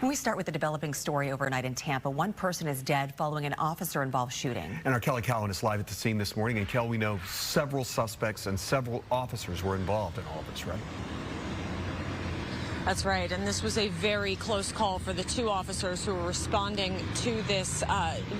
We start with a developing story overnight in Tampa. One person is dead following an officer-involved shooting. And our Kelly Cowan is live at the scene this morning. And Kel, we know several suspects and several officers were involved in all of this, right? That's right, and this was a very close call for the two officers who were responding to this,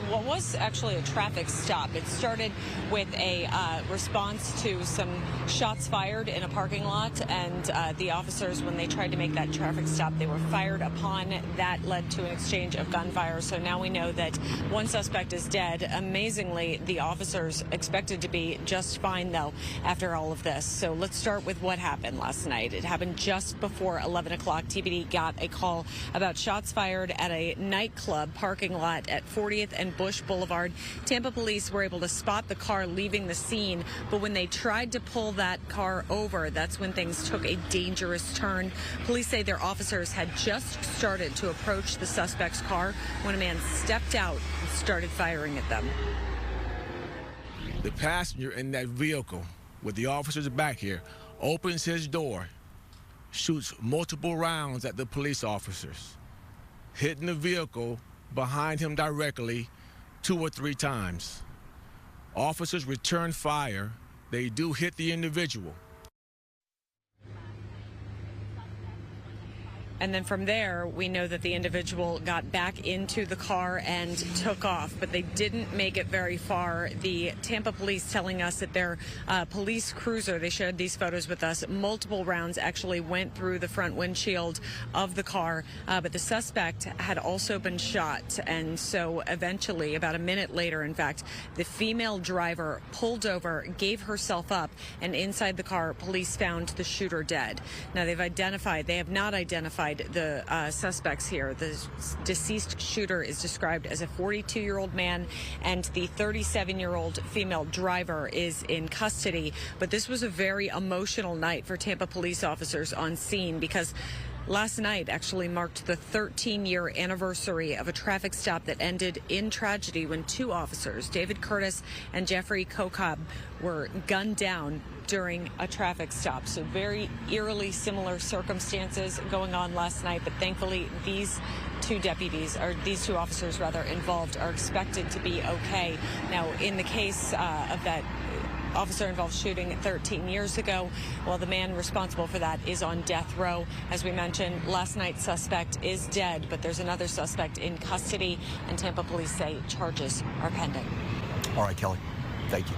what was actually a traffic stop. It started with a response to some shots fired in a parking lot, and the officers, when they tried to make that traffic stop, they were fired upon. That led to an exchange of gunfire, so now we know that one suspect is dead. Amazingly, the officers expected to be just fine, though, after all of this. So let's start with what happened last night. It happened just before 11 o'clock. TBD got a call about shots fired at a nightclub parking lot at 40th and Bush Boulevard. Tampa police were able to spot the car leaving the scene, but when they tried to pull that car over, that's when things took a dangerous turn. Police say their officers had just started to approach the suspect's car when a man stepped out and started firing at them. The passenger in that vehicle with the officers back here opens his door, shoots multiple rounds at the police officers, hitting the vehicle behind him directly 2 or 3 times. Officers return fire. They do hit the individual. And then from there, we know that the individual got back into the car and took off, but they didn't make it very far. The Tampa police telling us that their police cruiser, they shared these photos with us, multiple rounds actually went through the front windshield of the car, but the suspect had also been shot. And so eventually, about a minute later, in fact, the female driver pulled over, gave herself up, and inside the car, police found the shooter dead. Now, they have not identified the suspects here. The deceased shooter is described as a 42-year-old man, and the 37-year-old female driver is in custody. But this was a very emotional night for Tampa police officers on scene, because last night actually marked the 13-year anniversary of a traffic stop that ended in tragedy when 2 officers, David Curtis and Jeffrey Kokob, were gunned down during a traffic stop. So very eerily similar circumstances going on last night, but thankfully these two officers involved are expected to be okay. Now, in the case of that officer-involved shooting 13 years ago, well, the man responsible for that is on death row. As we mentioned, last night's suspect is dead, but there's another suspect in custody, and Tampa police say charges are pending. All right, Kelly. Thank you.